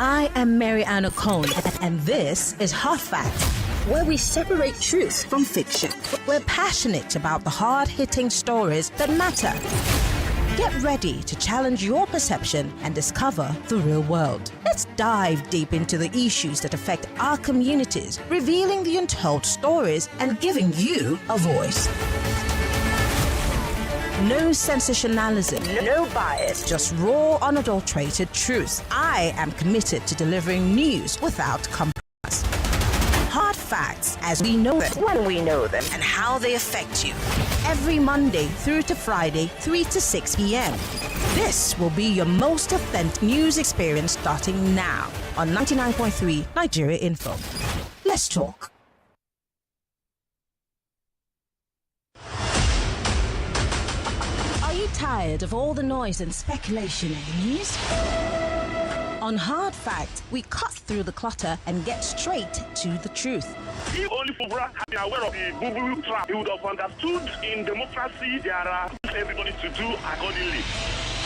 I am Maryann Okon, and this is Hard Facts, where we separate truth from fiction. We're passionate about the hard-hitting stories that matter. Get ready to challenge your perception and discover the real world. Let's dive deep into the issues that affect our communities, revealing the untold stories and giving you a voice. No sensationalism, no bias, just raw, unadulterated truth. I am committed to delivering news without compromise. Hard facts as we know them, when we know them, and how they affect you. Every Monday through to Friday, 3 to 6 p.m. This will be your most authentic news experience starting now on 99.3 Nigeria Info. Let's talk. Are you tired of all the noise and speculation in the news? On Hard Fact, we cut through the clutter and get straight to the truth. If only Fubra had been aware of the Google trap, he would have understood in democracy there are everybody to do accordingly.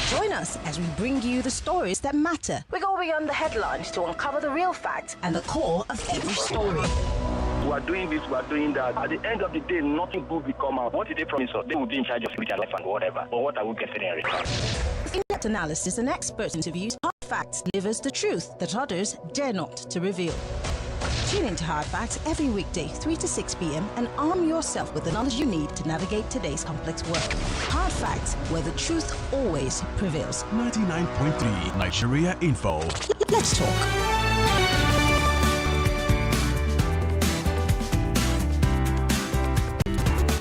Join us as we bring you the stories that matter. We go beyond the headlines to uncover the real facts and the core of every story. We are doing this, we are doing that. At the end of the day, nothing good will come out. What did they promise us? They will be in charge of future life and whatever. But what are we getting in return? In-depth analysis and expert interviews, Hard Facts delivers the truth that others dare not to reveal. Tune into Hard Facts every weekday, 3 to 6 p.m. and arm yourself with the knowledge you need to navigate today's complex world. Hard Facts, where the truth always prevails. 99.3 Nigeria Info. Let's talk.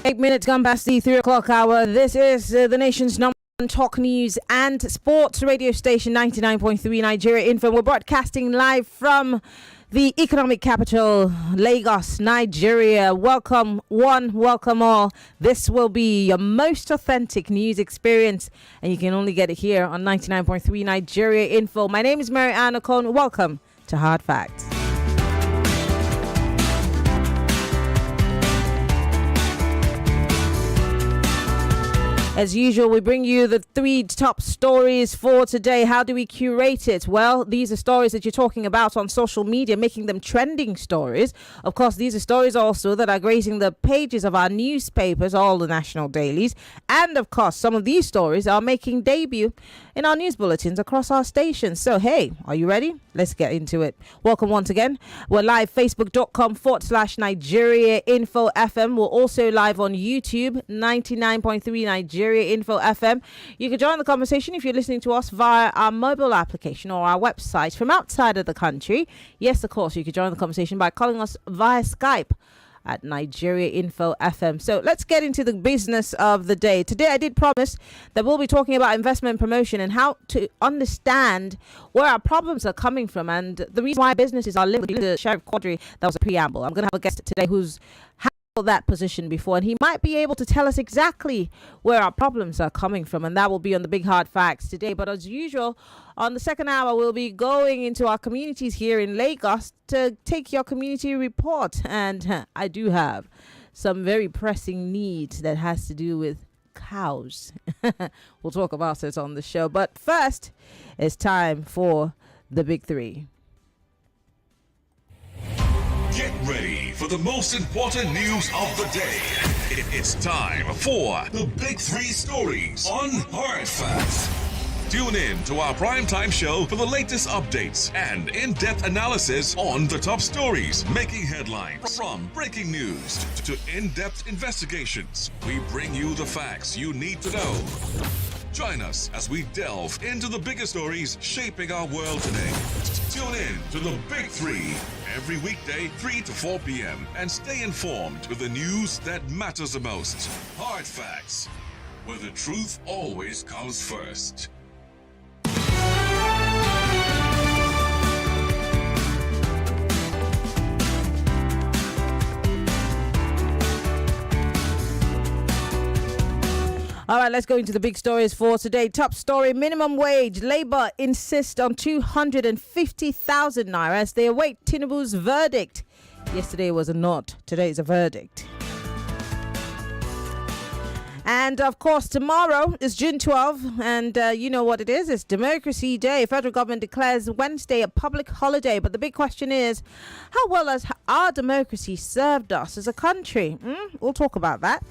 8 minutes gone past the 3 o'clock hour. This is the nation's number one talk news and sports radio station, 99.3 Nigeria Info. We're broadcasting live from the economic capital, Lagos, Nigeria. Welcome one, welcome all. This will be your most authentic news experience, and you can only get it here on 99.3 Nigeria Info. My name is Maryann Okon. Welcome to Hard Facts. As usual, we bring you the 3 top stories for today. How do we curate it? Well, these are stories that you're talking about on social media, making them trending stories. Of course, these are stories also that are gracing the pages of our newspapers, all the national dailies. And of course, some of these stories are making debut in our news bulletins across our stations. So, hey, are you ready? Let's get into it. Welcome once again. We're live, facebook.com/Nigeria Info FM. We're also live on YouTube, 99.3 Nigeria Info FM. You can join the conversation if you're listening to us via our mobile application or our website from outside of the country. Yes, of course, you can join the conversation by calling us via Skype at Nigeria Info FM. So let's get into the business of the day. Today I did promise that we'll be talking about investment promotion and how to understand where our problems are coming from and the reason why businesses are linked to Sheriff Quadri. That was a preamble. I'm going to have a guest today who's that position before, and he might be able to tell us exactly where our problems are coming from, and that will be on the Big Hard Facts today. But as usual, on the second hour, we'll be going into our communities here in Lagos to take your community report, and I do have some very pressing needs that has to do with cows. We'll talk about it on the show, but first it's time for the Big Three. Get ready for the most important news of the day. It's time for the Big Three Stories on Hard Facts. Tune in to our primetime show for the latest updates and in-depth analysis on the top stories making headlines. From breaking news to in-depth investigations, we bring you the facts you need to know. Join us as we delve into the biggest stories shaping our world today. Tune in to the Big Three every weekday, 3 to 4 p.m. and stay informed with the news that matters the most. Hard Facts, where the truth always comes first. All right, let's go into the big stories for today. Top story, minimum wage. Labour insist on 250,000 naira as they await Tinubu's verdict. Yesterday was a nod. Today is a verdict. And of course, tomorrow is June 12th, and you know what it is. It's Democracy Day. Federal government declares Wednesday a public holiday. But the big question is, how well has our democracy served us as a country? We'll talk about that.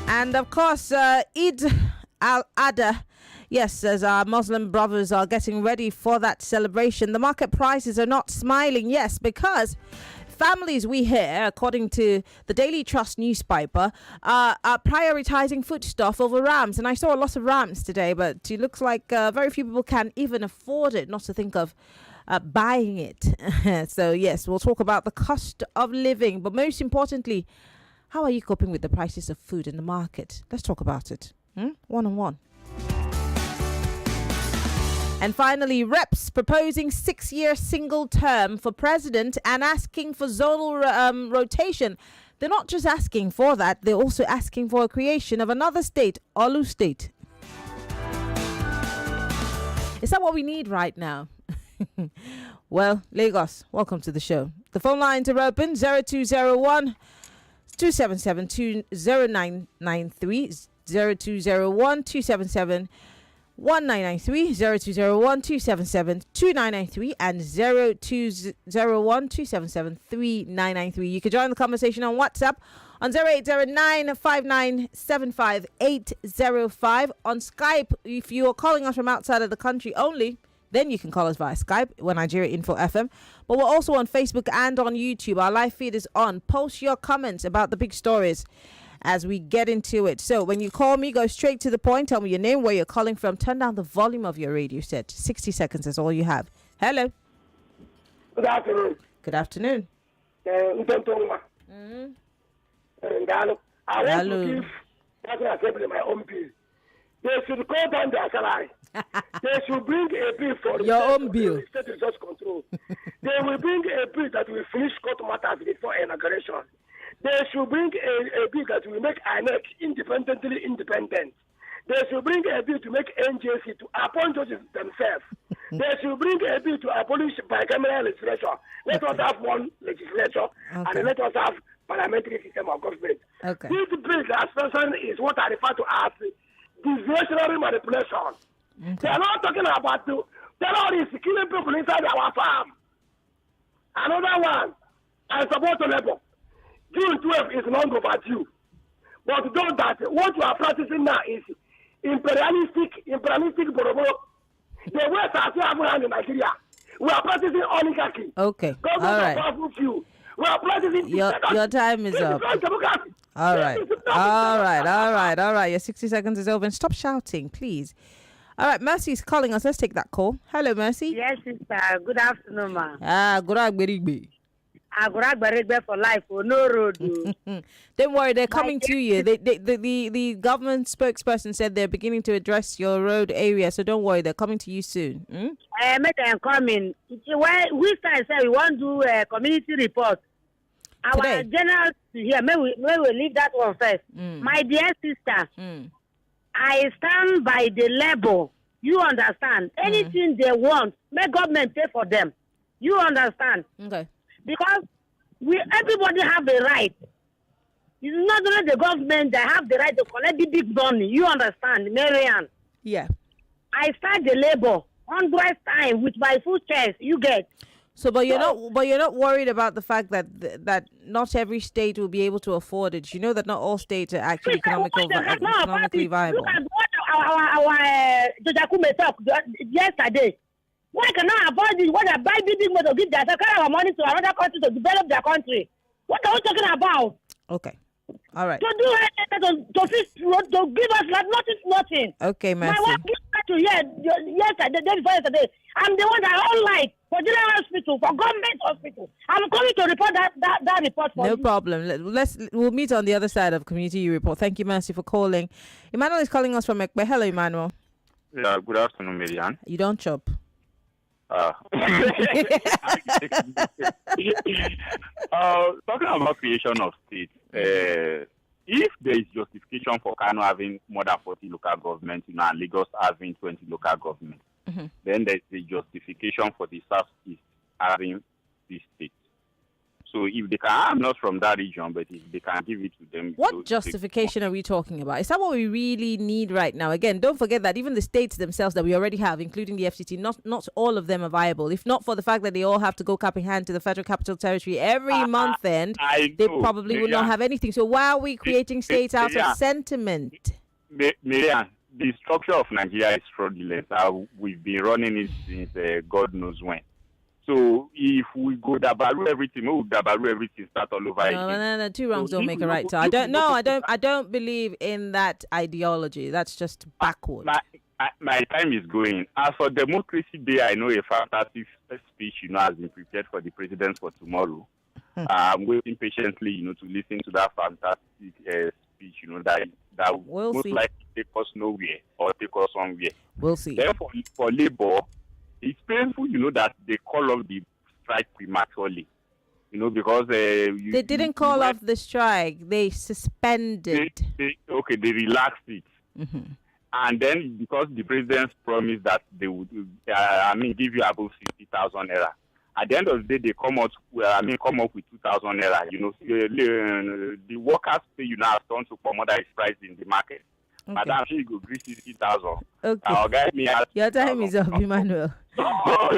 And of course, Eid al-Adha. Yes, as our Muslim brothers are getting ready for that celebration, the market prices are not smiling. Yes, because families we hear, according to the Daily Trust newspaper, are prioritizing foodstuff over rams. And I saw a lot of rams today, but it looks like very few people can even afford it, not to think of buying it. So, yes, we'll talk about the cost of living. But most importantly, how are you coping with the prices of food in the market? Let's talk about it. One-on-one. And finally, reps proposing 6-year single term for president and asking for zonal rotation. They're not just asking for that, they're also asking for a creation of another state, Olu State. Is that what we need right now? Well, Lagos, welcome to the show. The phone lines are open, 0201 277 2093, 0201 277 1993, 0201 277 2993, and 0201 277 3993. You can join the conversation on WhatsApp on 0809 5975 805. On Skype, if you are calling us from outside of the country only, then you can call us via Skype. We're Nigeria Info FM. But we're also on Facebook and on YouTube. Our live feed is on. Post your comments about the big stories as we get into it. So when you call me, go straight to the point. Tell me your name, where you're calling from. Turn down the volume of your radio set. 60 seconds is all you have. Hello. Good afternoon. Good afternoon. I want Hello. to give National Assembly my own bill. They should call down their salary. They should bring a bill for Your own bill. state resource control. They will bring a bill that will finish court matters before inauguration. They should bring a bill that will make INEC independently independent. They should bring a bill to make NJC to appoint judges themselves. They should bring a bill to abolish bicameral legislature. Let us have one legislature and let us have parliamentary system of government. Okay. This bill that is what I refer to as discretionary manipulation. They are not talking about the terrorists killing people inside our farm. Another one, I support the labor. June 12 is long overdue. But don't that. What you are practicing now is imperialistic borobo. The West are still having hand in Nigeria. We are practicing oligarchy. Okay. Government All right. powerful few. We are practicing Your time is up. All right. All right. Your 60 seconds is over. And stop shouting, please. All right, Mercy is calling us. Let's take that call. Hello, Mercy. Yes, sister. Good afternoon, ma. Good afternoon. Aguragbaregbe for life. Oh, no road. Don't worry, they're coming to you. The government spokesperson said they're beginning to address your road area, so don't worry, they're coming to you soon. Make them come in. We say we want to do a community report. Our general here, may we leave that one first. My dear sister, I stand by the labor. You understand? Anything they want, make government pay for them. You understand? Okay. Because everybody have the right. It's not only the government that have the right to collect the big money. You understand, Maryann? Yeah. I start the labor 100 times with my full chest. You get. So, but you're not worried about the fact that not every state will be able to afford it. You know that not all states are actually economically viable. Look at what our Jojakume talk yesterday. Why cannot afford this? What I buy big money to give their carry our money to another country to develop their country? What are we talking about? Okay. All right. To do anything to give us nothing. Okay, Mercy. My wife gave that to yesterday, day before yesterday. I'm the one that I don't like for general hospital, for government hospital. I'm coming to report that report for you. No problem. We'll meet on the other side of community report. Thank you, Mercy, for calling. Emmanuel is calling us from Ekpe. Hello, Emmanuel. Yeah, good afternoon, Maryann. You don't chop. Talking about creation of states, if there is justification for Kano having more than 40 local governments, and Lagos having 20 local governments, then there is the justification for the Southeast having this state. So if they can, I'm not from that region, but if they can give it to them. What justification are we talking about? Is that what we really need right now? Again, don't forget that even the states themselves that we already have, including the FCT, not all of them are viable. If not for the fact that they all have to go cap in hand to the Federal Capital Territory every month end, they probably will not have anything. So why are we creating states out of sentiment? Maryann, the structure of Nigeria is fraudulent. We've been running it since God knows when. So if we go dabaru everything, we will dabaru everything, start all over again. No, two wrongs don't make a right. So I don't believe in that ideology. That's just backward. My time is going. As for Democracy Day, I know a fantastic speech, has been prepared for the president for tomorrow. I'm waiting patiently, to listen to that fantastic speech, that we'll most see. likely take us nowhere or take us somewhere. We'll see. Therefore, for Labour, it's painful, that they call off the strike prematurely. Because they didn't call off the strike; they suspended. They relaxed it, and then because the president promised that they would, give you above 60,000 naira. At the end of the day, they come up with 2,000 naira. The workers pay have turned to commodity price in the market. Okay. Madam, she go agree 60,000. Okay. Your time is up, Emmanuel.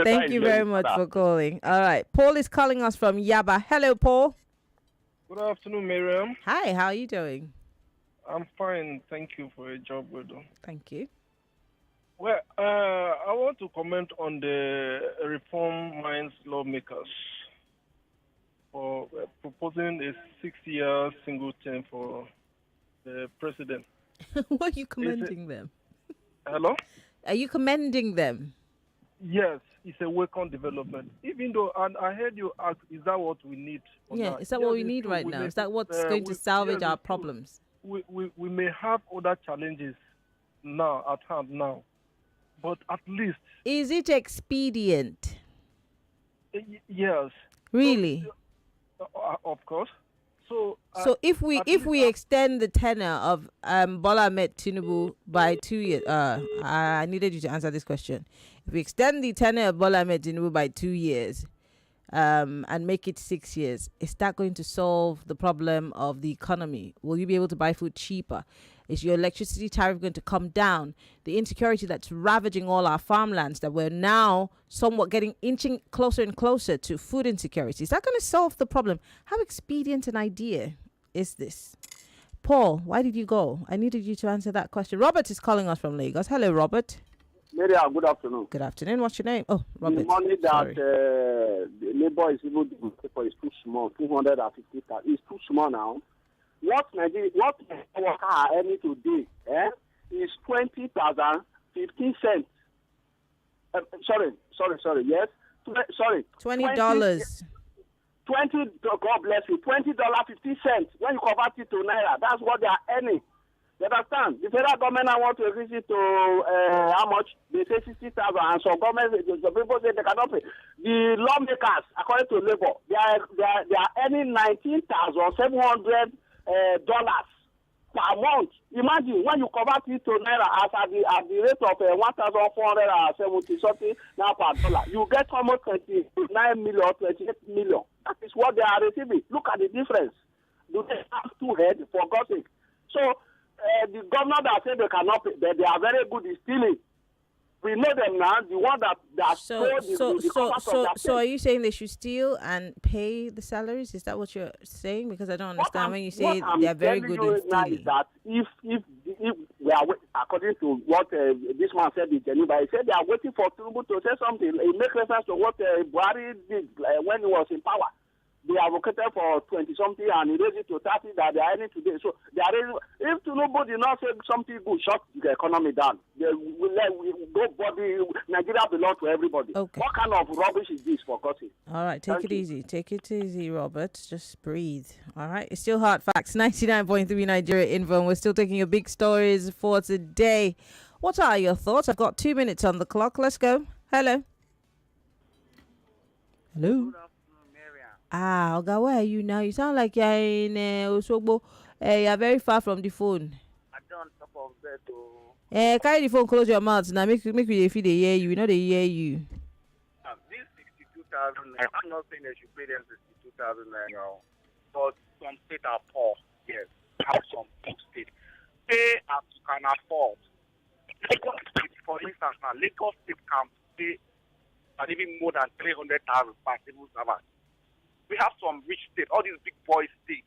Thank you very much for calling. All right. Paul is calling us from Yaba. Hello, Paul. Good afternoon, Miriam. Hi, how are you doing? I'm fine. Thank you for your job well done. Thank you. Well, I want to comment on the Reform Minds lawmakers for proposing a 6-year single term for the president. Why are you commending them? Hello? Are you commending them? Yes, it's a welcome development. Even though, and I heard you ask, is that what we need? Is that what we need right now? Is that what's going to salvage our problems? We may have other challenges now, at hand now, but at least... Is it expedient? Yes. Really? Of course. So if we extend the tenure of Bola Ahmed Tinubu by 2 years, I needed you to answer this question. If we extend the tenure of Bola Ahmed Tinubu by 2 years, and make it 6 years, is that going to solve the problem of the economy? Will you be able to buy food cheaper? Is your electricity tariff going to come down? The insecurity that's ravaging all our farmlands that we're now somewhat inching closer and closer to food insecurity. Is that going to solve the problem? How expedient an idea is this? Paul, why did you go? I needed you to answer that question. Robert is calling us from Lagos. Hello, Robert. Maria, good afternoon. Good afternoon. What's your name? Oh, Robert. The money that the Labour is able to pay for is too small, 250,000. It's too small now. What worker are earning today is 20,000, 15 cents. Sorry. Yes. Sorry. $20. 20. God bless you. $20.50. When you convert it to naira, that's what they are earning. You understand? The federal government now want to increase it to how much? They say 60,000, and some people say they cannot pay. The lawmakers, according to Labour, they are earning $19,700 per month. Imagine when you convert it to naira at the rate of 1,470 something now per dollar, you get almost 29 million, 28 million. That is what they are receiving. Look at the difference. Do they have two heads, for God's sake? So the governor that said they cannot pay, they are very good in stealing. We know them now. The one that so are you saying they should steal and pay the salaries? Is that what you're saying? Because I don't understand when you say they are very good in stealing. Is that if we are, according to what this man said in Geneva, he said they are waiting for Tinubu to say something. It makes reference to what Buhari did when he was in power. They are advocated for 20-something and he raised it to 30 that they are earning today. So they are raising. If Tinubu did not say something good, shut the economy down. Nigeria belongs to everybody. Okay. What kind of rubbish is this, for God's sake? All right, take it easy. Take it easy, Robert. Just breathe. All right, it's still Hard Facts, 99.3 Nigeria Info, and we're still taking your big stories for today. What are your thoughts? I've got 2 minutes on the clock. Let's go. Hello. Hello. Oga, where are you now? You sound like you're in Osogbo. You're very far from the phone. I don't top of bed. Carry the phone close your mouth now. Make me feel they hear you. We know they hear you. This 62,000. I'm not saying they should pay them 50,000 naira. But some states are poor. Yes, have some poor states. Pay as you can afford. Lagos State, for instance, now Lagos State can pay and even more than 300,000 per civil servant. We have some rich states, all these big boy states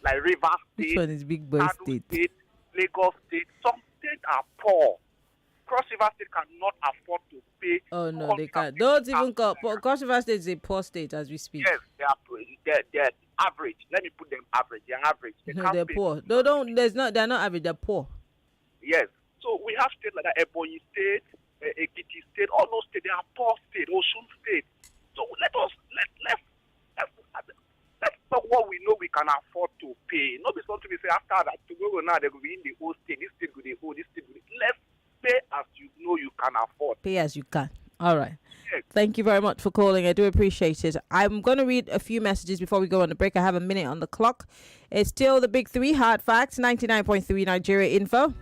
like River State, Which one is big boy Kano state? Lagos State. Some states are poor. Cross River State cannot afford to pay. Oh no, they can't. Don't even call. Cross River State is a poor state as we speak. Yes, they're average. Let me put them average. They're average. No, they're poor. No, don't. There's not. They're not average. They're poor. Yes. So we have states like that, Ebonyi State, Ekiti State, all those states, they are poor states, Osun State. So let's talk what we know we can afford to pay. Not be something we say after that tomorrow now they will be in the old state, this state will be old, this state will be. Let's pay as you know you can afford. Pay as you can. All right. Yes. Thank you very much for calling. I do appreciate it. I'm going to read a few messages before we go on the break. I have a minute on the clock. It's still the Big Three Hard Facts, 99.3 Nigeria Info.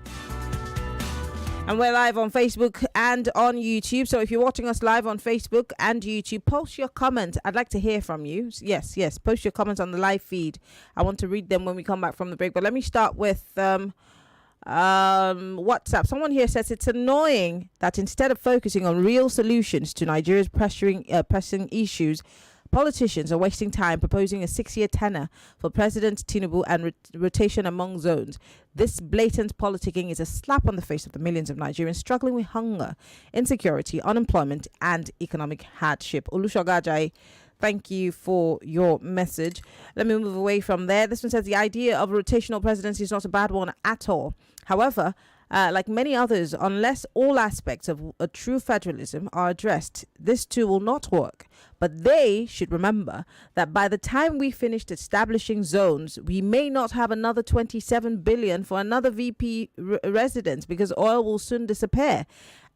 And we're live on Facebook and on YouTube. So if you're watching us live on Facebook and YouTube, post your comments. I'd like to hear from you. Yes. Post your comments on the live feed. I want to read them when we come back from the break. But let me start with WhatsApp. Someone here says it's annoying that instead of focusing on real solutions to Nigeria's pressing issues, politicians are wasting time proposing a 6-year tenure for President Tinubu and rotation among zones. This blatant politicking is a slap on the face of the millions of Nigerians struggling with hunger, insecurity, unemployment, and economic hardship. Olushogajai, thank you for your message. Let me move away from there. This one says the idea of a rotational presidency is not a bad one at all. However, like many others, unless all aspects of a true federalism are addressed, this too will not work. But they should remember that by the time we finished establishing zones, we may not have another 27 billion for another VP residence because oil will soon disappear.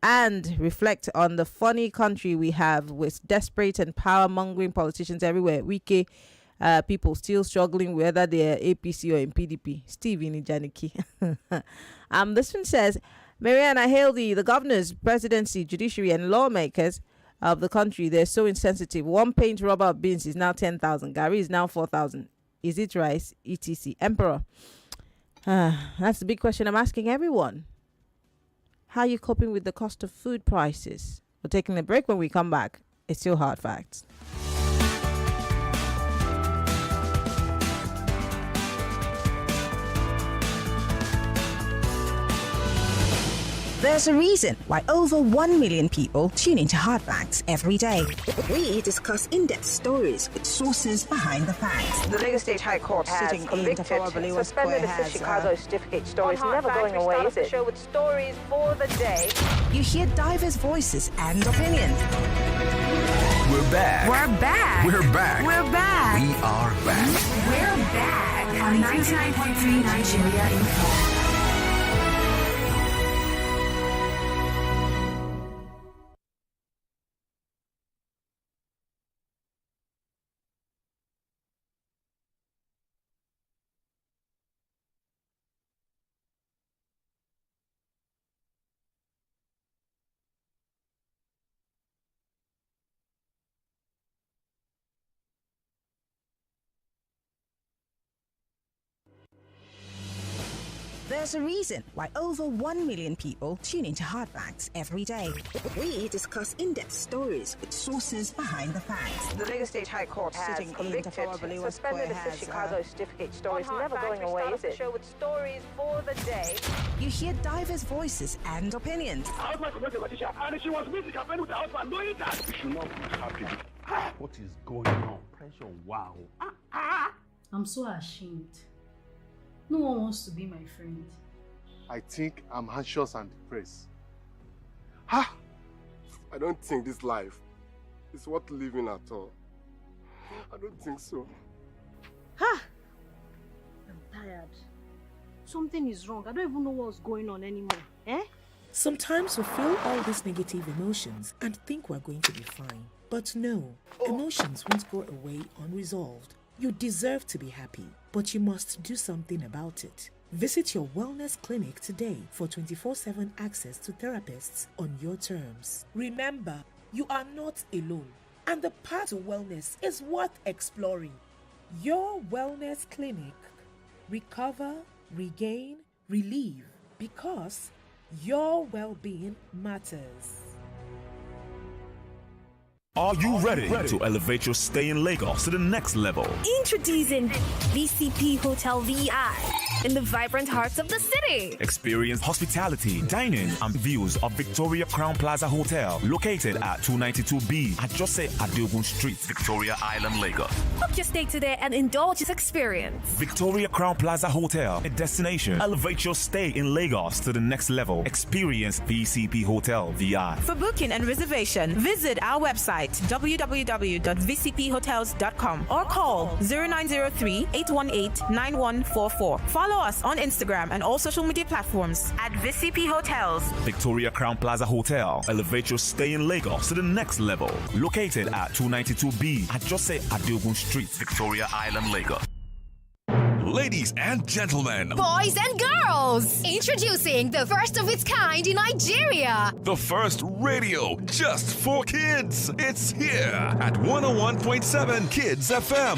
And reflect on the funny country we have with desperate and power-mongering politicians everywhere. Wike people still struggling whether they're APC or in PDP. Steve Inijaniki. This one says, Maryann, I hail the governors, presidency, judiciary, and lawmakers of the country. They're so insensitive. One paint rubber of beans is now 10,000. Gary is now 4,000. Is it rice? ETC. Emperor. That's the big question I'm asking everyone. How are you coping with the cost of food prices? We're taking a break. When we come back, it's still Hard Facts. There's a reason why over 1 million people tune into Hard Facts every day. We discuss in-depth stories with sources behind the facts. The Lagos State High Court has convicted, suspended the Chicago certificate story. It's never going away, is it? Show with stories for the day. You hear diverse voices and opinions. We're back. We're back. We're back. We're back. We are back. We're back on 99.3 Nigeria Info. There's a reason why over 1 million people tune into Hard Facts every day. We discuss in-depth stories with sources behind the facts. The Lagos State High Court has convicted, suspended the Chicago certificate story. It's never going away, is it? Show with stories for the day. You hear diverse voices and opinions. And she was busy campaigning with her husband, knowing that. You should not be happy. What is going on? Pressure, wow. I'm so ashamed. No one wants to be my friend. I think I'm anxious and depressed. I don't think this life is worth living at all. I don't think so. I'm tired. Something is wrong. I don't even know what's going on anymore. Sometimes we feel all these negative emotions and think we're going to be fine. But no, emotions won't go away unresolved. You deserve to be happy, but you must do something about it. Visit your wellness clinic today for 24/7 access to therapists on your terms. Remember, you are not alone, and the path to wellness is worth exploring. Your wellness clinic. Recover, regain, relieve, because your well-being matters. Are you ready to elevate your stay in Lagos to the next level? Introducing VCP Hotel VI in the vibrant heart of the city. Experience hospitality, dining, and views of Victoria Crown Plaza Hotel, located at 292B Ajose Adeogun Street, Victoria Island, Lagos. Book your stay today and indulge this experience. Victoria Crown Plaza Hotel, a destination. Elevate your stay in Lagos to the next level. Experience VCP Hotel VI. For booking and reservation, visit our website www.vcphotels.com or call 0903-818-9144. Follow us on Instagram and all social media platforms at VCP Hotels. Victoria Crown Plaza Hotel. Elevate your stay in Lagos to the next level. Located at 292B Ajose Adeogun Street, Victoria Island, Lagos. Ladies and gentlemen, boys and girls, introducing the first of its kind in Nigeria. The first radio just for kids. It's here at 101.7 Kids FM.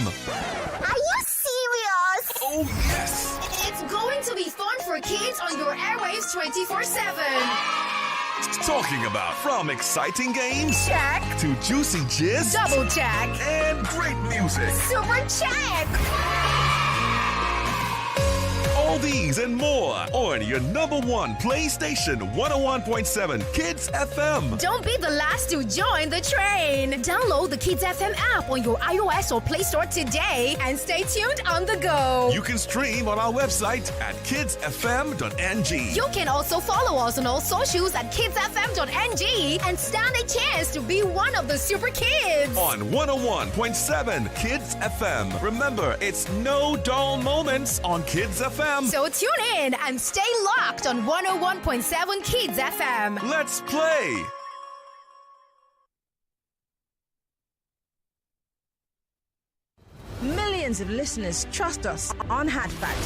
Are you serious? Oh, yes. It's going to be fun for kids on your airwaves 24/7. Talking about from exciting games, check, to juicy gist, double check, and great music, super check. All these and more on your number one PlayStation 101.7 Kids FM. Don't be the last to join the train. Download the Kids FM app on your iOS or Play Store today and stay tuned on the go. You can stream on our website at kidsfm.ng. You can also follow us on all socials at kidsfm.ng and stand a chance to be one of the super kids. On 101.7 Kids FM. Remember, it's no dull moments on Kids FM. So tune in and stay locked on 101.7 Kids FM. Let's play. Millions of listeners trust us on Hard Fact.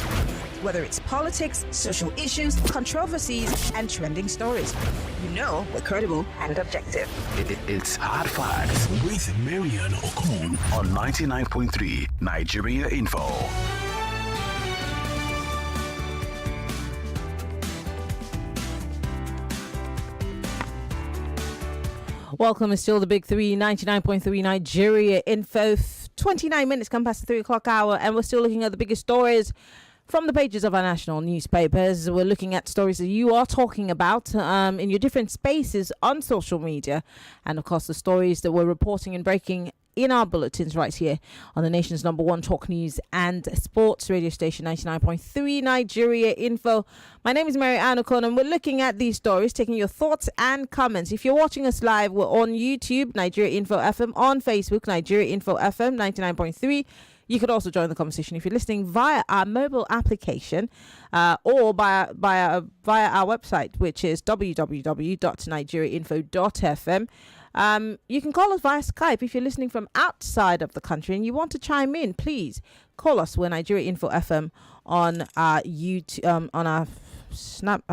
Whether it's politics, social issues, controversies, and trending stories, you know we're credible and objective. It's Hard Facts with Maryann Okon on 99.3 Nigeria Info. Welcome. It's still the Big Three, 99.3 Nigeria Info. 29 minutes come past the 3 o'clock hour, and we're still looking at the biggest stories from the pages of our national newspapers. We're looking at stories that you are talking about in your different spaces on social media, and of course the stories that we're reporting and breaking in our bulletins right here on the nation's number one talk news and sports radio station, 99.3 Nigeria Info. My name is Maryann Okon, and we're looking at these stories, taking your thoughts and comments. If you're watching us live, we're on YouTube, Nigeria Info FM, on Facebook, Nigeria Info FM 99.3. You could also join the conversation if you're listening via our mobile application or via our website, which is www.nigeriainfo.fm. You can call us via Skype if you're listening from outside of the country and you want to chime in. Please call us. We're Nigeria Info FM on our YouTube, on our Snap.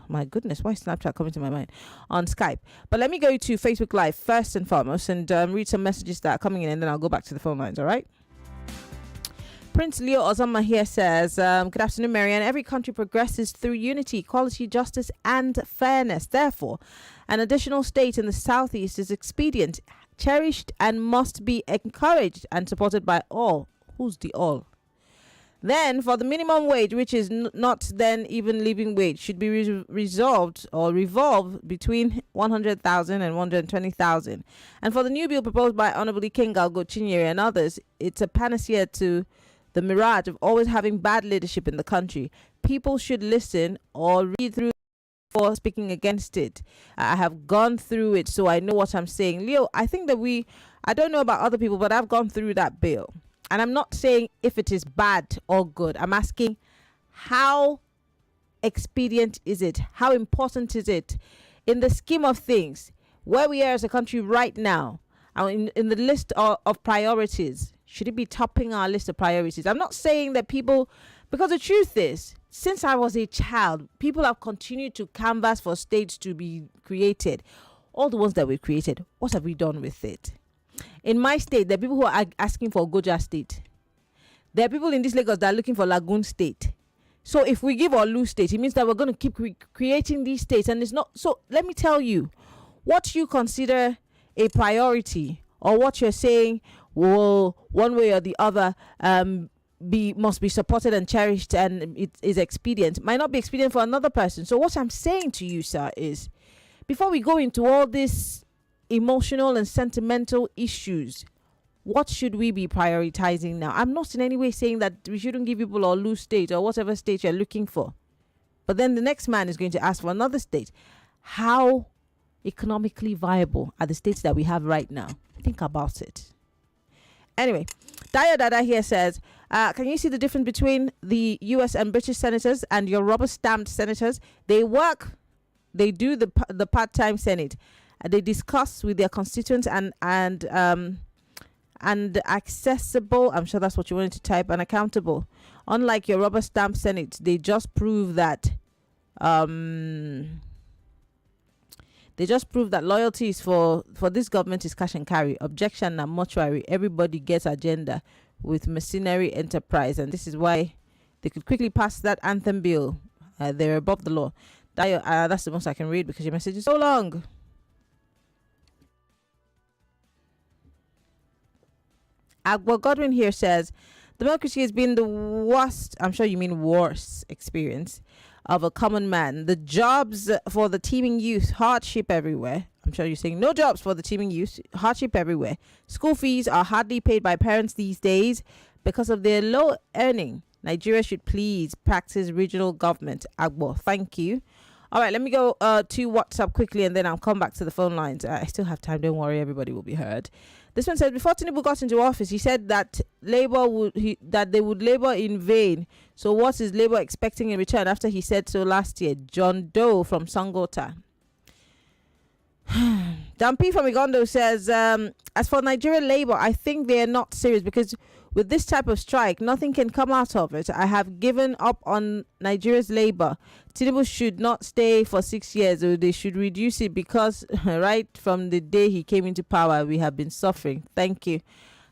My goodness, why is Snapchat coming to my mind? On Skype. But let me go to Facebook Live first and foremost and read some messages that are coming in, and then I'll go back to the phone lines. All right. Prince Leo Ozama here says, good afternoon, Maryann. Every country progresses through unity, equality, justice, and fairness. Therefore, an additional state in the southeast is expedient, cherished, and must be encouraged and supported by all. Who's the all? Then, for the minimum wage, which is not then even living wage, should be resolved or revolve between 100,000 and 120,000. And for the new bill proposed by Honorable King Galgo Chinyere and others, it's a panacea to the mirage of always having bad leadership in the country. People should listen or read through before speaking against it. I have gone through it, so I know what I'm saying. Leo, I think that I don't know about other people, but I've gone through that bill. And I'm not saying if it is bad or good. I'm asking, how expedient is it? How important is it in the scheme of things, where we are as a country right now, in the list of priorities? Should it be topping our list of priorities? I'm not saying that people, because the truth is, since I was a child, people have continued to canvass for states to be created. All the ones that we've created, what have we done with it? In my state, there are people who are asking for Goja State. There are people in this Lagos that are looking for Lagoon State. So if we give Olu State, it means that we're going to keep creating these states. And it's not. So let me tell you, what you consider a priority or what you're saying will one way or the other must be supported and cherished and it is expedient might not be expedient for another person. So what I'm saying to you, sir, is before we go into all these emotional and sentimental issues, what should we be prioritizing now? I'm not in any way saying that we shouldn't give people Olu State or whatever state you're looking for. But then the next man is going to ask for another state. How economically viable are the states that we have right now? Think about it. Anyway, Dayo Dada here says, can you see the difference between the US and British senators and your rubber-stamped senators? They do the part-time Senate. They discuss with their constituents and accessible, I'm sure that's what you wanted to type, and accountable. Unlike your rubber-stamped Senate, they just prove that loyalty is for this government is cash and carry. Objection and mortuary. Everybody gets agenda with mercenary enterprise. And this is why they could quickly pass that anthem bill. They're above the law. That's the most I can read because your message is so long. Agbo Godwin here says, democracy has been the worst, I'm sure you mean worse, experience of a common man. The jobs for the teeming youth, hardship everywhere. I'm sure you're saying no jobs for the teeming youth, hardship everywhere. School fees are hardly paid by parents these days because of their low earning. Nigeria should please practice regional government. Agbo, thank you. All right, let me go to WhatsApp quickly and then I'll come back to the phone lines. I still have time. Don't worry, everybody will be heard. This one says, before Tinubu got into office, he said that they would labor in vain. So what is Labour expecting in return after he said so last year? John Doe from Sangota. Dan P from Igondo says, as for Nigerian Labour, I think they are not serious because with this type of strike, nothing can come out of it. I have given up on Nigeria's Labour. Tinubu should not stay for 6 years, or they should reduce it because right from the day he came into power, we have been suffering. Thank you.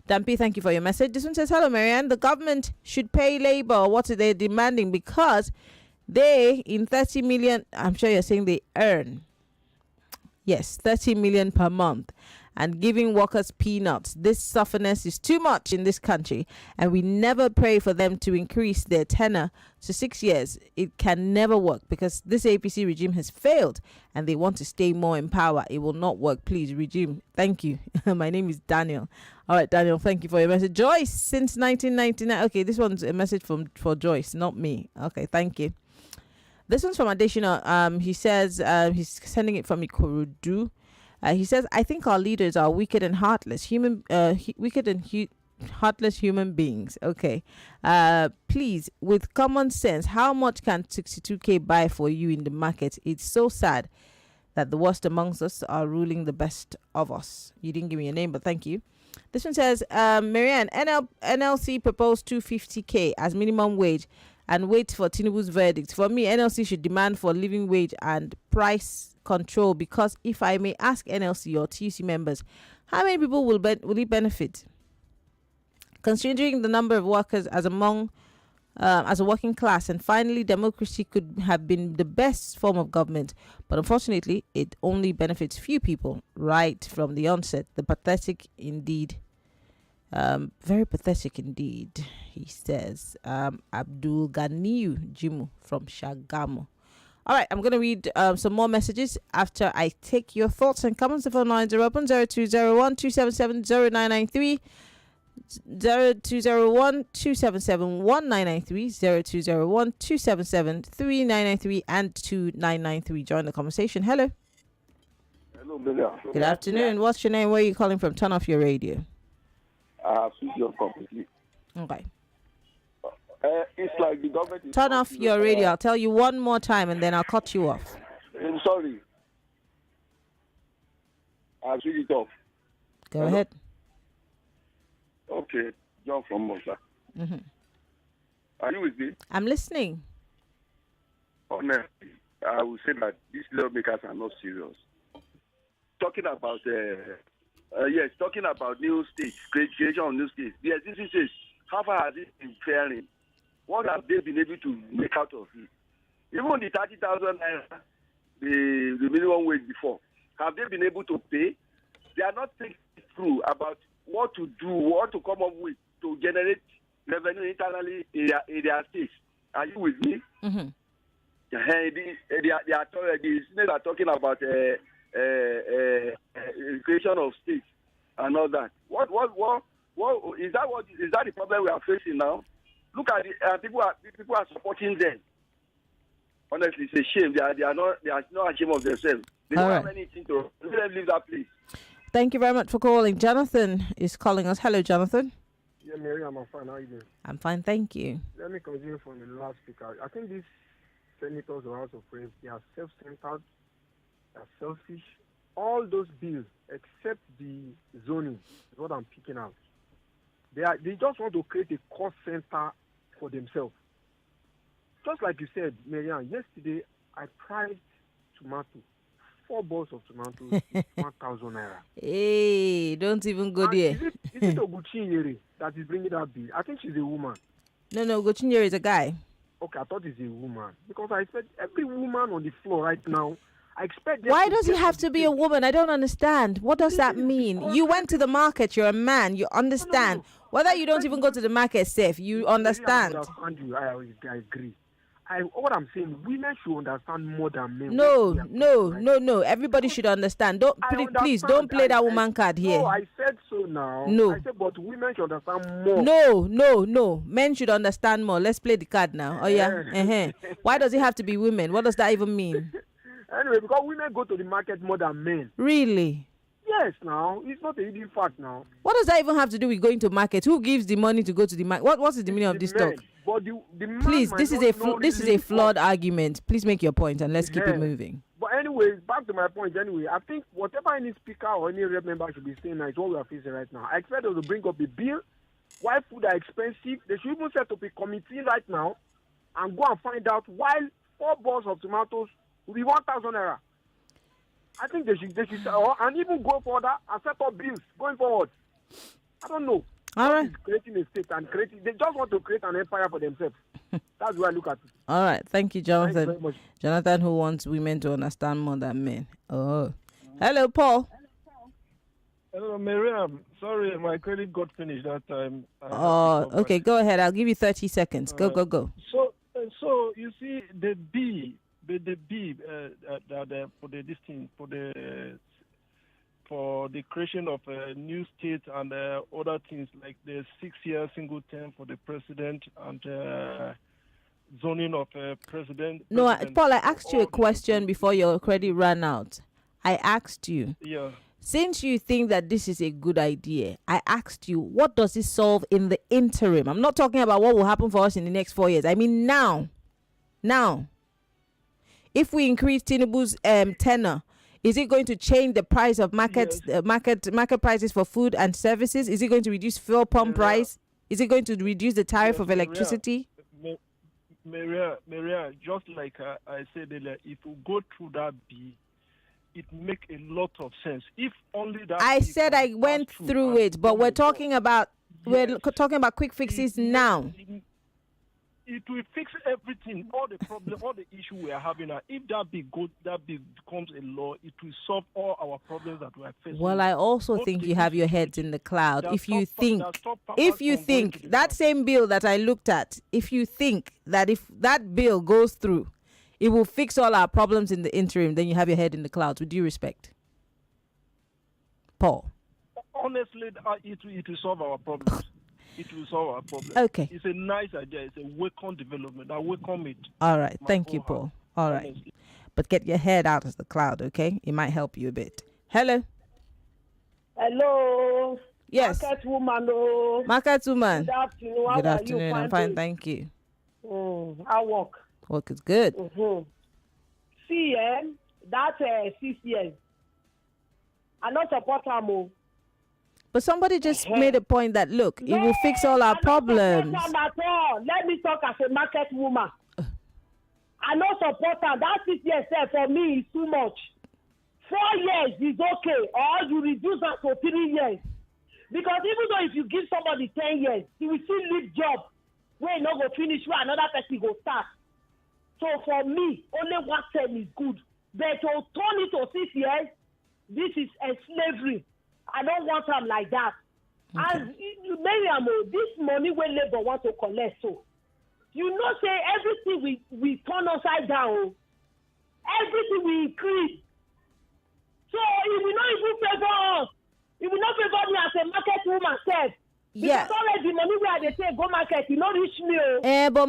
Dampi, thank you for your message. This one says, hello, Maryann. The government should pay Labour. What are they demanding? Because they, in 30 million, I'm sure you're saying they earn. Yes, 30 million per month. And giving workers peanuts. This sufferness is too much in this country, and we never pray for them to increase their tenure to 6 years. It can never work because this APC regime has failed and they want to stay more in power. It will not work. Please, regime. Thank you. My name is Daniel. All right, Daniel, thank you for your message. Joyce, since 1999. Okay, this one's a message for Joyce, not me. Okay, thank you. This one's from Adeshina. He says he's sending it from Ikorodu. He says, I think our leaders are wicked and heartless heartless human beings. Okay. Please, with common sense, how much can 62K buy for you in the market? It's so sad that the worst amongst us are ruling the best of us. You didn't give me a name, but thank you. This one says, Maryann, NLC proposed 250K as minimum wage and wait for Tinubu's verdict. For me, NLC should demand for living wage and price control, because if I may ask NLC or TUC members, how many people will it benefit? Considering the number of workers as a working class, and finally, democracy could have been the best form of government, but unfortunately, it only benefits few people right from the onset. The pathetic indeed. Very pathetic indeed, he says. Abdul Ganiyu Jimu from Shagamu. All right, I'm going to read some more messages after I take your thoughts and comments. The phone lines are open. 0201 277 0993, 0201 277 1993, 0201 277 3993, and 2993. Join the conversation. Hello. Hello, Billy. Good afternoon. What's your name? Where are you calling from? Turn off your radio. Switch off completely. Okay. It's like the government. Turn off your radio. I'll tell you one more time and then I'll cut you off. I'm sorry. I'll switch it off. Go ahead. Okay. John from Mosa. Mm-hmm. Are you with me? I'm listening. Honestly, I would say that these lawmakers are not serious. Talking about talking about new states, creation of new states. The existing states how far has it been faring? What have they been able to make out of it? Even the 30,000 naira, the minimum wage before, have they been able to pay? They are not thinking through about what to do, what to come up with to generate revenue internally in their states. Are you with me? Mm-hmm. They are talking about creation of states and all that. What is that? What is that the problem we are facing now? Look at the people are supporting them. Honestly, it's a shame. They are not ashamed of themselves. They don't have anything to let them leave that place. Thank you very much for calling. Jonathan is calling us. Hello, Jonathan. Yeah, Mary, I'm fine. How are you doing? I'm fine, thank you. Let me continue from the last speaker. I think these senators or House of Reps, they are self-centered, they are selfish. All those bills, except the zoning, is what I'm picking out. They just want to create a cost center for themselves. Just like you said, Maryann, yesterday I priced tomato. 4 balls of tomatoes is 1,000 naira. Hey, don't even go there. Is it Oguchinyere that is bringing that bill? I think she's a woman. No, Oguchinyere is a guy. Okay, I thought it's a woman. Because I expect every woman on the floor right now, I expect them. Why does it have to be a woman? I don't understand. What does that mean? You went to the market, you're a man, you understand. Whether you don't even go to the market safe, you understand. I agree. What I'm saying, women should understand more than men. No. Everybody should understand. Please don't play that woman card here. No, I said so now. No. I said, but women should understand more. No. Men should understand more. Let's play the card now. Oh yeah. Why does it have to be women? What does that even mean? Anyway, because women go to the market more than men. Really? Yes, now. It's not a hidden fact now. What does that even have to do with going to market? Who gives the money to go to the market? What is the meaning of this talk? But please, this is a flawed argument. Please make your point and let's keep it moving. But anyway, back to my point anyway. I think whatever any speaker or any rep member should be saying now is what we are facing right now. I expect them to bring up a bill. Why food are expensive? They should even set up a committee right now and go and find out why 4 balls of tomatoes will be 1,000 naira. I think they should and even go further and set up bills going forward. I don't know. All right. Creating a state and they just want to create an empire for themselves. That's where I look at it. All right. Thank you, Jonathan. Thank you very much. Jonathan, who wants women to understand more than men. Oh. Hello, Paul. Hello, Maryann. Sorry, my credit got finished that time. Okay. Go ahead. I'll give you 30 seconds. Go. So you see the for the creation of a new state and other things like the 6-year single term for the president and zoning of president. No, Paul, I asked you a question before your credit ran out. I asked you. Yeah. Since you think that this is a good idea, I asked you, what does it solve in the interim? I'm not talking about what will happen for us in the next 4 years. I mean now. If we increase Tinubu's tenor, is it going to change the price of market prices for food and services? Is it going to reduce fuel pump price? Is it going to reduce the tariff of electricity? Maryann, just like I said earlier, if we go through that bill, it make a lot of sense. If only that. I said I went through it, but we're talking about quick fixes now. It will fix everything, all the problem, all the issue we are having now. If that bill becomes a law, it will solve all our problems that we are facing. Well, I also think you have your heads in the cloud. If you think that same bill that I looked at, if you think that if that bill goes through, it will fix all our problems in the interim, then you have your head in the clouds. With due respect, Paul. Honestly, it will solve our problems. It will solve our problem. Okay. It's a nice idea. It's a welcome development. I welcome it. All right. Thank you, Paul. All right. Honestly. But get your head out of the cloud, okay? It might help you a bit. Hello. Hello. Yes. Market woman. Oh. Market woman. Good afternoon. Good afternoon. I'm fine, thank you. I work. Work is good. Mm-hmm. See, that's 6 years. I don't support her. But somebody just made a point that, look, it will fix all our problems. Let me talk as a market woman. I don't support her. That 6 years for me is too much. 4 years is okay, or you reduce that to 3 years. Because even though if you give somebody 10 years, he will still leave job where he not go finish where another person go start. So for me, only 1 term is good. But to turn it to 6 years, this is a slavery. I don't want them like that. Okay. And Maryann, this money where labor want to collect, so you know, say everything we turn upside down, everything we increase. So it will not even favor us. It will not favor me as a market woman self. Yeah. Because already the money where they say go market, you not reach me. But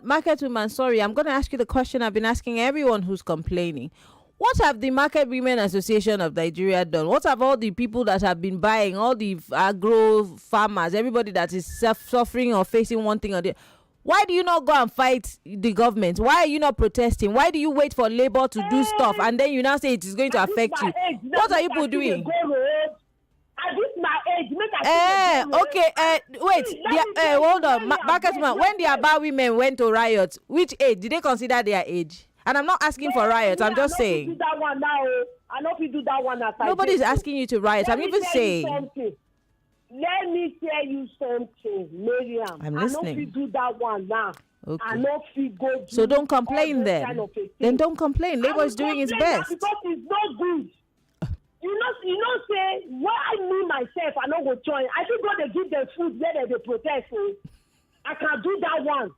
market woman, sorry, I'm going to ask you the question I've been asking everyone who's complaining. What have the Market Women Association of Nigeria done? What have all the people that have been buying, all the agro farmers, everybody that is suffering or facing one thing or the other? Why do you not go and fight the government? Why are you not protesting? Why do you wait for labor to do stuff and then you now say it is going to affect you? What are you people doing? At this my age, hold on. Market woman, when the Aba women went to riot, which age? Did they consider their age? And I'm not asking for riots. I'm just saying. Do that one now. I know if you do that one. Nobody's asking you to riot. I'm even saying. Let me tell you something, Maryann. I'm listening. I know if you do that one now. Okay. I know if you go. So don't complain then. Then don't complain. Labour is doing its best. Because it's not good. You know, say why me myself I not go join. I think God they give them food where they protest. So I can do that one.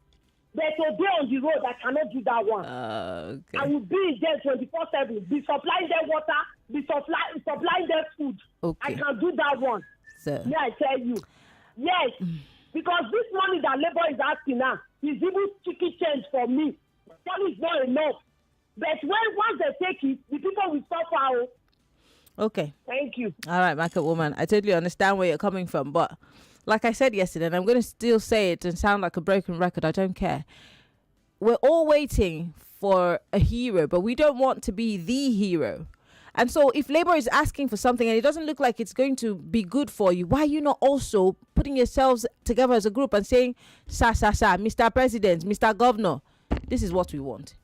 But today on the road, I cannot do that one. Okay. I will be there 24/7. Be supplying their water. Be supplying their food. Okay. I can do that one. So. Yeah, I tell you. Yes, because this money that labor is asking now is even sticky change for me. Money is not enough. But once they take it, the people will suffer. Okay. Thank you. All right, market woman. I totally understand where you're coming from, but like I said yesterday, and I'm going to still say it and sound like a broken record, I don't care. We're all waiting for a hero, but we don't want to be the hero. And so if Labour is asking for something and it doesn't look like it's going to be good for you, why are you not also putting yourselves together as a group and saying, Mr. President, Mr. Governor, this is what we want.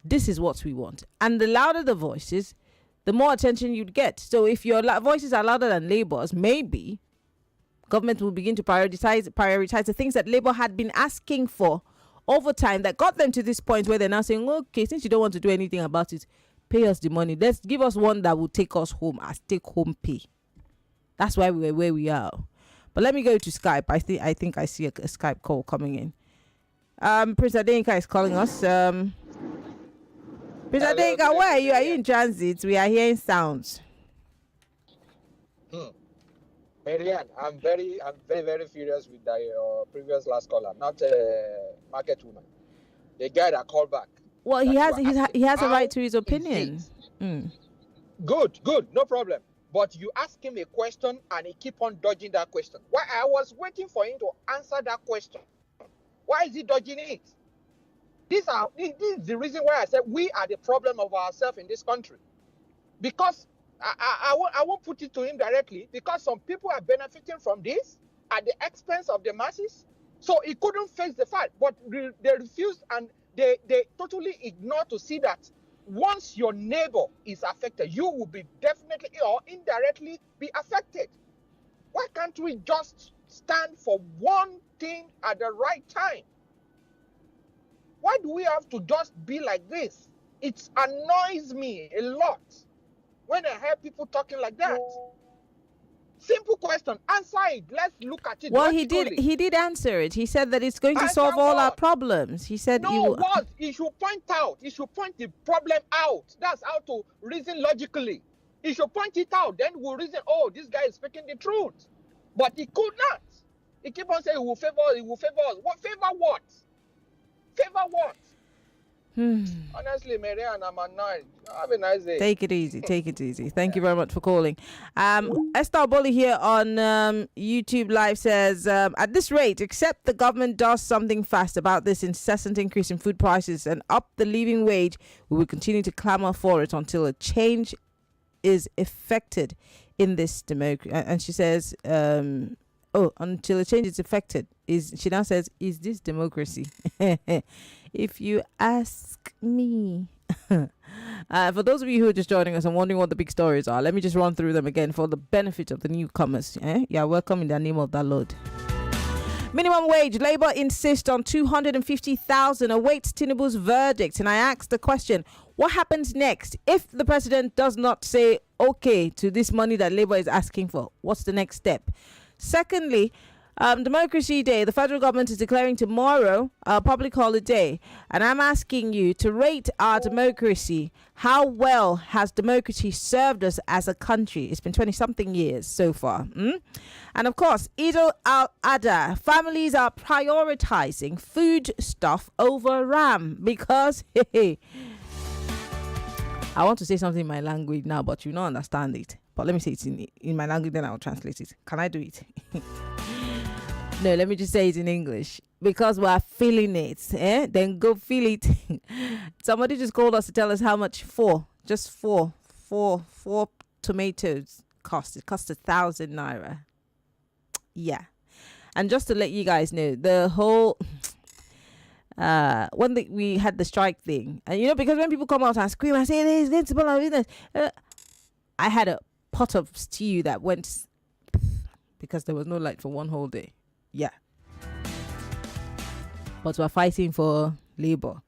This is what we want. And the louder the voices, the more attention you'd get. So if your voices are louder than Labour's, maybe government will begin to prioritize the things that Labour had been asking for over time that got them to this point where they're now saying, okay, since you don't want to do anything about it, pay us the money. Let's give us one that will take us home as take-home pay. That's why we're where we are. But let me go to Skype. I think I see a Skype call coming in. Prince Adenka is calling us. Prince Adenka, where are you? Are you in transit? We are hearing sounds. Maryann, I'm very furious with the previous last caller, not market woman. The guy that called back. Well, he has a right to his opinion. Good, no problem. But you ask him a question and he keep on dodging that question. Why? I was waiting for him to answer that question. Why is he dodging it? This is the reason why I said we are the problem of ourselves in this country. Because I won't put it to him directly, because some people are benefiting from this at the expense of the masses. So he couldn't face the fact, but they refused and they totally ignore to see that once your neighbor is affected, you will be definitely or indirectly be affected. Why can't we just stand for one thing at the right time? Why do we have to just be like this? It annoys me a lot when I hear people talking like that. Simple question. Answer it. Let's look at it. Well, he did answer it. He said that it's going to solve all our problems. He said he should point out. He should point the problem out. That's how to reason logically. He should point it out. Then we'll reason, oh, this guy is speaking the truth. But he could not. He keep on saying he will favor us. What favor what? Favor what? Honestly, Maryann, I'm annoyed. Have a nice day. Take it easy. Thank you very much for calling. Esther Bolly here on YouTube Live says, at this rate, except the government does something fast about this incessant increase in food prices and up the living wage, we will continue to clamor for it until a change is effected in this democracy. And she says, until a change is effected. She now says, is this democracy? If you ask me. For those of you who are just joining us and wondering what the big stories are, let me just run through them again for the benefit of the newcomers. Yeah, welcome in the name of the Lord. Minimum wage. Labour insists on 250,000, awaits Tinubu's verdict. And I asked the question, what happens next if the president does not say okay to this money that Labour is asking for? What's the next step? Secondly, Democracy Day, the federal government is declaring tomorrow a public holiday. And I'm asking you to rate our democracy. How well has democracy served us as a country? It's been 20-something years so far. And of course, Eid al-Adha. Families are prioritizing food stuff over ram because, I want to say something in my language now, but you don't understand it. But let me say it in my language, then I'll translate it. Can I do it? No, let me just say it in English. Because we're feeling it, then go feel it. Somebody just called us to tell us how much four tomatoes cost. It cost 1,000 naira. Yeah. And just to let you guys know, the whole when we had the strike thing, and because when people come out and scream and say it is going to burn our business, I had a pot of stew that went because there was no light for one whole day. Yeah. But we're fighting for labor.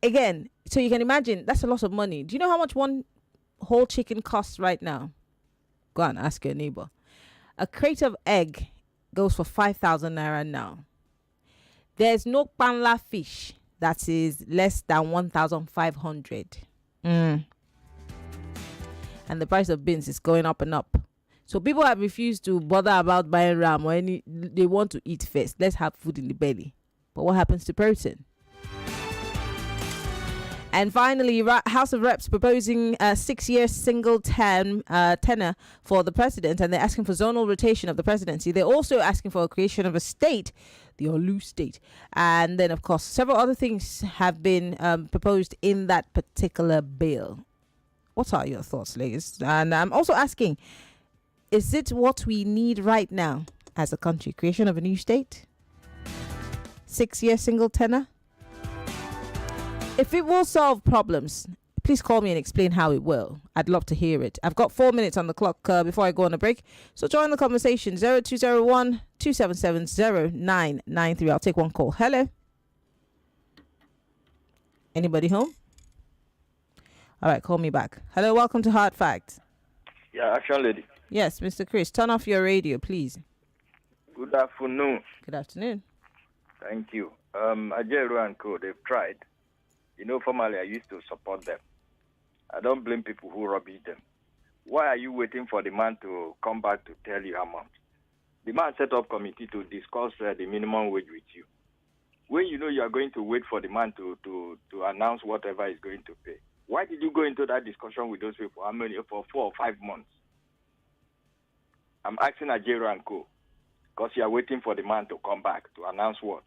Again, so you can imagine, that's a lot of money. Do you know how much one whole chicken costs right now? Go and ask your neighbor. A crate of egg goes for 5,000 naira now. There's no panla fish that is less than 1,500. And the price of beans is going up and up. So people have refused to bother about buying ram or any. They want to eat first. Let's have food in the belly. But what happens to protein? And finally, House of Reps proposing a 6-year single tenure for the president, and they're asking for zonal rotation of the presidency. They're also asking for a creation of a state, the Olu state. And then, of course, several other things have been proposed in that particular bill. What are your thoughts, ladies? And I'm also asking, is it what we need right now as a country? Creation of a new state? 6-year single tenure? If it will solve problems, please call me and explain how it will. I'd love to hear it. I've got 4 minutes on the clock before I go on a break. So join the conversation. 0201 277 0993. I'll take one call. Hello? Anybody home? All right, call me back. Hello, welcome to Hard Facts. Yeah, action lady. Yes, Mr. Chris, turn off your radio, please. Good afternoon. Good afternoon. Thank you. Ajero and Co, they've tried. Formerly I used to support them. I don't blame people who rubbish them. Why are you waiting for the man to come back to tell you how much? The man set up committee to discuss the minimum wage with you. When you know you are going to wait for the man to announce whatever he's going to pay, why did you go into that discussion with those people? How many? For 4 or 5 months. I'm asking Ajero and Co, because you are waiting for the man to come back to announce what?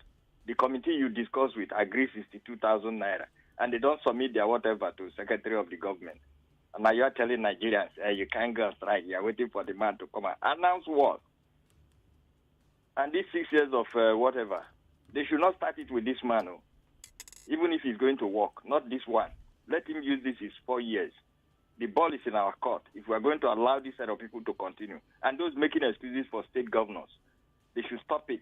The committee you discussed with agrees 62,000 naira, and they don't submit their whatever to Secretary of the Government. And now you are telling Nigerians, hey, you can't go on strike. You are waiting for the man to come and announce what? And these 6 years of whatever, they should not start it with this man, even if he's going to work, not this one. Let him use this 4 years. The ball is in our court. If we are going to allow this set of people to continue, and those making excuses for state governors, they should stop it.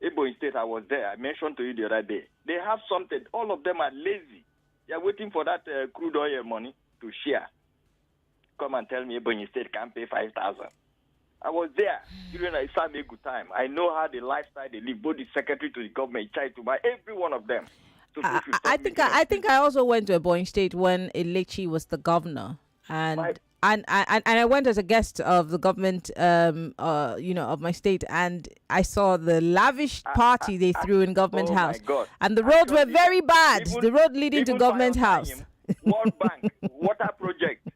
Ebonyi State, I was there. I mentioned to you the other day. They have something. All of them are lazy. They are waiting for that crude oil money to share. Come and tell me Ebonyi State can't pay 5,000. I was there during a good time. I know how the lifestyle they live. Both the secretary to the government, tried to buy every one of them. So I think I also went to Ebonyi State when Elechi was the governor, and I went as a guest of the government, of my state, and I saw the lavish party they threw in Government House, and the roads were very bad. The road leading to Government House. World Bank water project.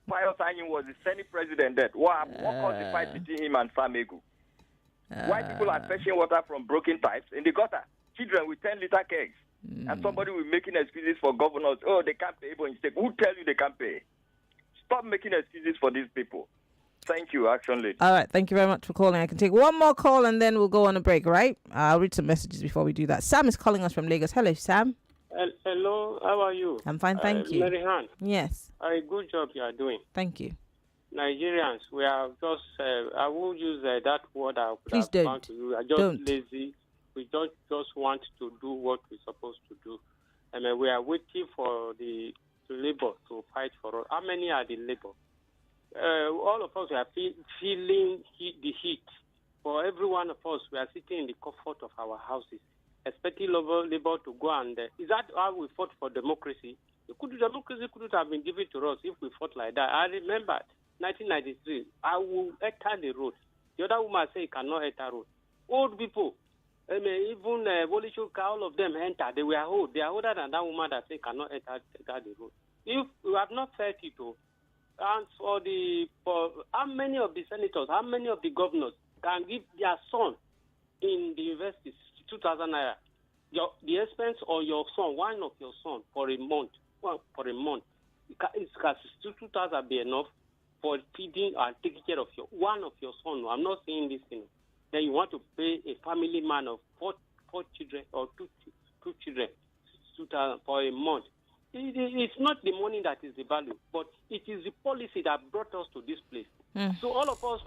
Pius Anyim was the Senate president. That what caused the fight between him and Samegu? Why people are fetching water from broken pipes in the gutter? Children with 10-liter kegs, and somebody will making excuses for governors. Oh, they can't pay. Who tell you they can't pay? Stop making excuses for these people. Thank you, Action Lady. All right, thank you very much for calling. I can take one more call and then we'll go on a break, right? I'll read some messages before we do that. Sam is calling us from Lagos. Hello, Sam. Hello, how are you? I'm fine, thank you. Maryann. Yes. Good job you are doing. Thank you. Nigerians, we are just, I won't use that word I could Please have don't. found to you. We are just Don't. lazy. We just want to do what we're supposed to do. And we are waiting for the labor to fight for us. How many are the labor? All of us are feeling the heat. For every one of us, we are sitting in the comfort of our houses, expecting labor to go and... is that how we fought for democracy? Democracy couldn't have been given to us if we fought like that. I remember 1993, I will enter the road. The other woman said, you cannot enter road. Old people, I mean, even Bolishuka, all of them enter. They were old. They are older than that woman that said, cannot enter the road. If we have not felt it, and for how many of the senators, how many of the governors can give their son in the university 2,000 naira? The expense of your son, one of your son, for a month, is 2,000 be enough for feeding and taking care of one of your son? I'm not saying this thing. Then you want to pay a family man of four children or two children 2,000 for a month. It's not the money that is the value, but it is the policy that brought us to this place. So all of us,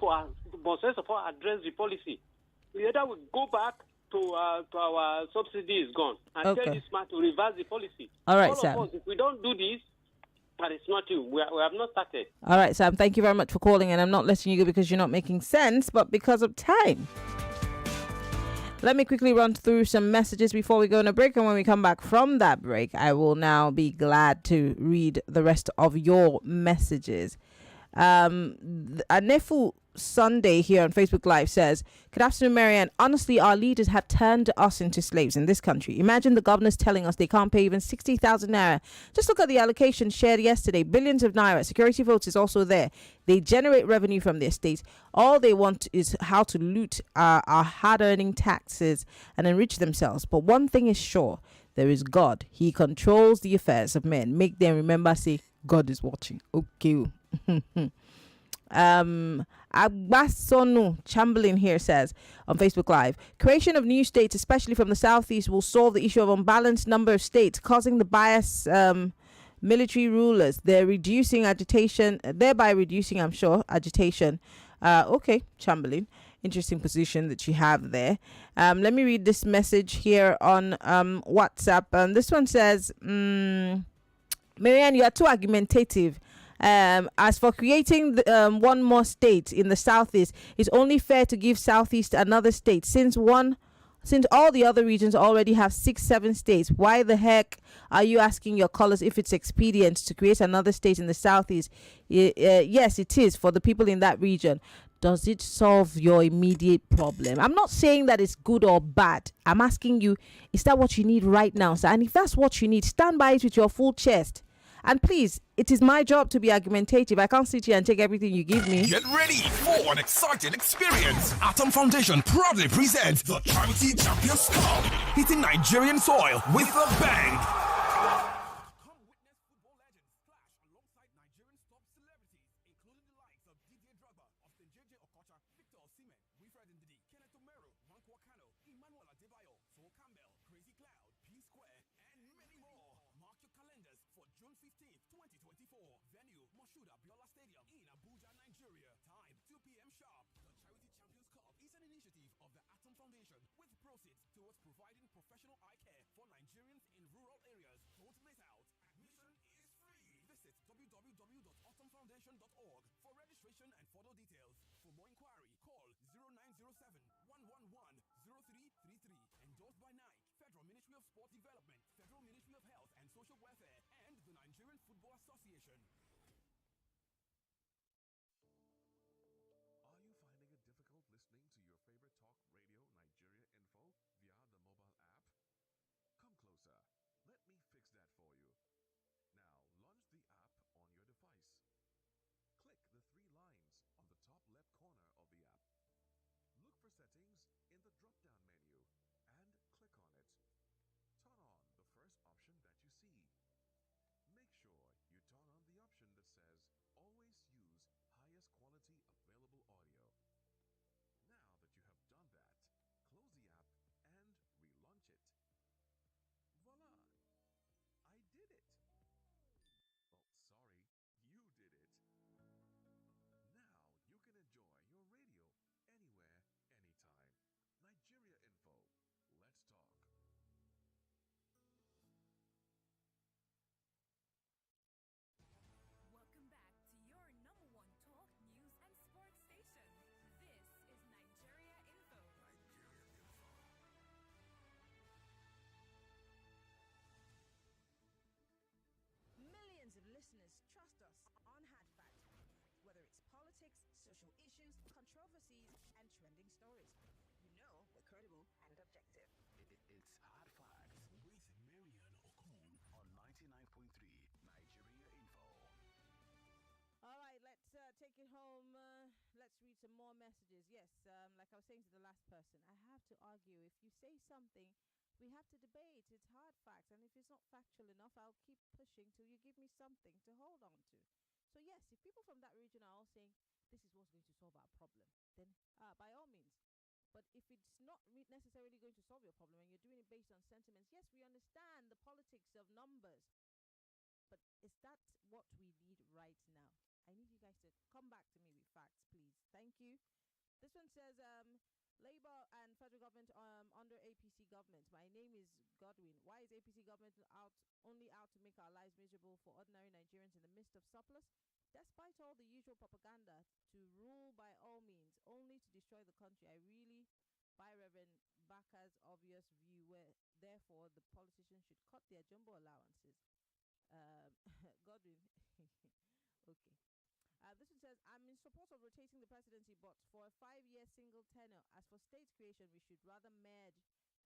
first of all, address the policy. Either we go back to our subsidy is gone and tell this man to reverse the policy. All right, all Sam. of us, if we don't do this, and it's not you. We have not started. All right, Sam. Thank you very much for calling, and I'm not letting you go because you're not making sense, but because of time. Let me quickly run through some messages before we go on a break, and when we come back from that break, I will now be glad to read the rest of your messages. Anefu Sunday here on Facebook Live says, good afternoon, Maryann. Honestly, our leaders have turned us into slaves in this country. Imagine the governors telling us they can't pay even 60,000 naira. Just look at the allocation shared yesterday. Billions of naira. Security votes is also there. They generate revenue from their states. All they want is how to loot our hard-earning taxes and enrich themselves. But one thing is sure. There is God. He controls the affairs of men. Make them remember, say, God is watching. Okay. Agbasonu Chamberlain here says on Facebook Live, creation of new states, especially from the southeast, will solve the issue of unbalanced number of states, causing the bias military rulers. They're reducing agitation, thereby reducing, I'm sure, agitation. Okay, Chamberlain, interesting position that you have there. Let me read this message here on WhatsApp. This one says, Maryann, you are too argumentative. As for creating one more state in the southeast, it's only fair to give southeast another state since all the other regions already have 6-7 states. Why the heck are you asking your callers if it's expedient to create another state in the southeast? Yes, it is for the people in that region. Does it solve your immediate problem? I'm not saying that it's good or bad. I'm asking you, is that what you need right now, sir? And if that's what you need, stand by it with your full chest. And please, it is my job to be argumentative. I can't sit here and take everything you give me. Get ready for an exciting experience. Atom Foundation proudly presents the Charity Champions Cup, hitting Nigerian soil with a bang. www.autumnfoundation.org for registration and further details. For more inquiry, call 0907-111-0333. Endorsed by Nike, Federal Ministry of Sport Development, Federal Ministry of Health and Social Welfare, and the Nigerian Football Association. Are you finding it difficult listening to your favorite talk radio Nigeria info via the mobile app? Come closer. Let me fix that for you. Now, launch the app on your device. Click the 3 lines on the top left corner of the app. Look for settings in the drop-down menu and click on it. Turn on the first option that you see. Make sure you turn on the option social issues, controversies, and trending stories. You know we're credible and objective. It's Hard Facts with Maryann Okon on 99.3 Nigeria Info. All right, let's take it home. Let's read some more messages. Yes, like I was saying to the last person, I have to argue. If you say something, we have to debate. It's hard facts. And if it's not factual enough, I'll keep pushing till you give me something to hold on to. So, yes, if people from that region are all saying this is what's going to solve our problem, then by all means. But if it's not necessarily going to solve your problem and you're doing it based on sentiments, yes, we understand the politics of numbers. But is that what we need right now? I need you guys to come back to me with facts, please. Thank you. This one says, Labour and federal government under APC government. My name is Godwin. Why is APC government only out to make our lives miserable for ordinary Nigerians in the midst of surplus? Despite all the usual propaganda to rule by all means, only to destroy the country, I really buy Reverend Baka's obvious view where, therefore, the politicians should cut their jumbo allowances. Godwin. Okay. This one says, I'm in support of rotating the presidency, but for a 5-year single tenure. As for state creation, we should rather merge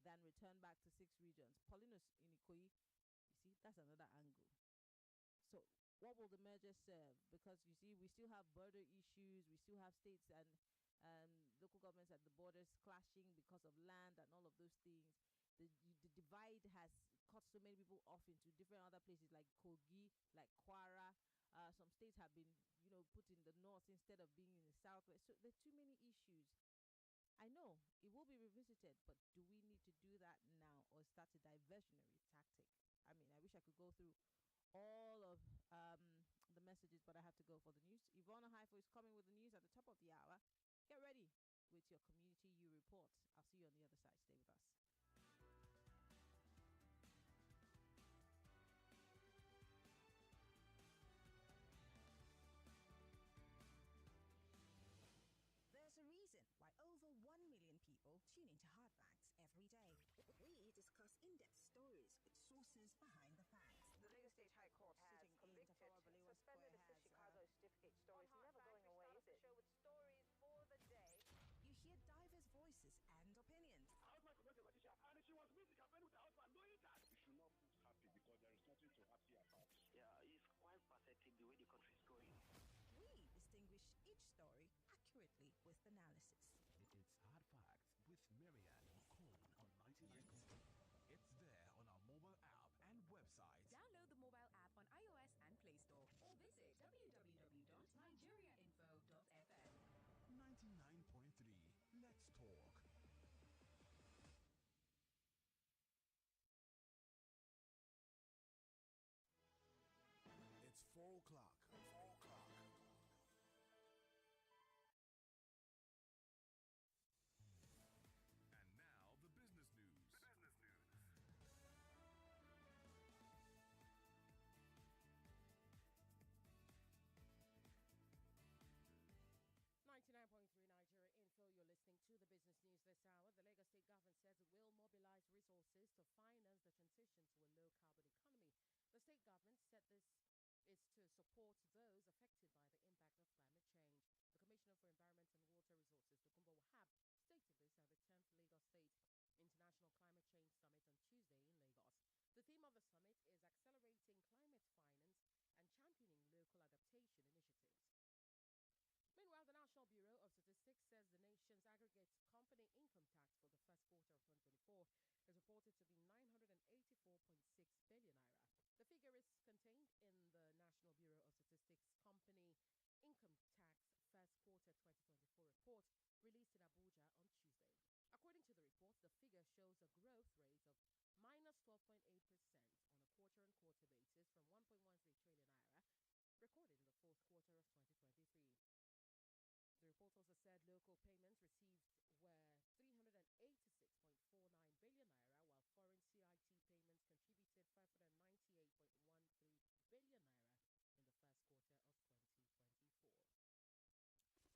than return back to 6 regions. Paulinus in Ikoyi, you see, that's another angle. So what will the merger serve? Because you see, we still have border issues. We still have states and local governments at the borders clashing because of land and all of those things. The divide has cut so many people off into different other places like Kogi, like Kwara. Some states have been, put in the north instead of being in the southwest. So there are too many issues. I know it will be revisited, but do we need to do that now or start a diversionary tactic? I mean, I wish I could go through all of the messages, but I have to go for the news. Ivana Haifo is coming with the news at the top of the hour. Get ready with your Community U report. I'll see you on the other side. Stay with us. There's a reason why over 1 million people tune into Hard Facts every day. We discuss in-depth stories with sources behind the facts. The Lagos State High Court sitting in Tafawa Balewa Square has Chicago certificate story is never going away, is it? Show with stories for the day. You hear diverse voices and opinions. And she was meeting campaign with her husband, knowing that. You should not put happy because there is nothing to happy about. Yeah, it's quite pathetic the way the country is going. We distinguish each story accurately with analysis. It's Hard Facts with Maryann Okon on 99.3. It's there on our mobile app and website. Download the mobile app on iOS and Play Store or visit www.nigeriainfo.fm. 99.3. Let's talk. It's 4 o'clock. 4 o'clock. And now the business news. 99.3 Nigeria Info. You're listening to the business news this hour. The Lagos State government says it will mobilize resources to finance the transition to a low-carbon economy. The state government said this is to support those affected by the impact of climate change. The Commissioner for Environment and Water Resources, Tokunbo Wahab, stated this at the 10th Lagos State International Climate Change Summit on Tuesday in Lagos. The theme of the summit is accelerating climate finance and championing local adaptation initiatives. Meanwhile, the National Bureau of Statistics says the nation's aggregate company income tax for the first quarter of 2024 is reported to be 984.6 billion naira. The figure is contained in the National Bureau of Statistics Company Income Tax First Quarter 2024 report released in Abuja on Tuesday. According to the report, the figure shows a growth rate of minus 12.8% on a quarter-on-quarter basis from 1.13 trillion naira recorded in the fourth quarter of 2023. The report also said local payments received were 386.49 billion naira, while foreign CIT payments contributed 598.13 billion naira in the first quarter of 2024.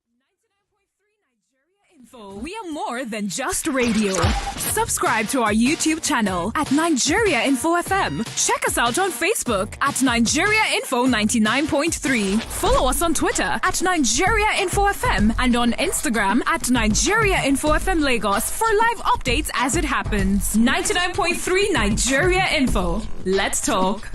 99.3 Nigeria We are more than just radio. Subscribe to our YouTube channel at Nigeria Info FM. Check us out on Facebook at Nigeria Info 99.3. Follow us on Twitter at Nigeria Info FM and on Instagram at Nigeria Info FM Lagos for live updates as it happens. 99.3 Nigeria Info. Let's talk.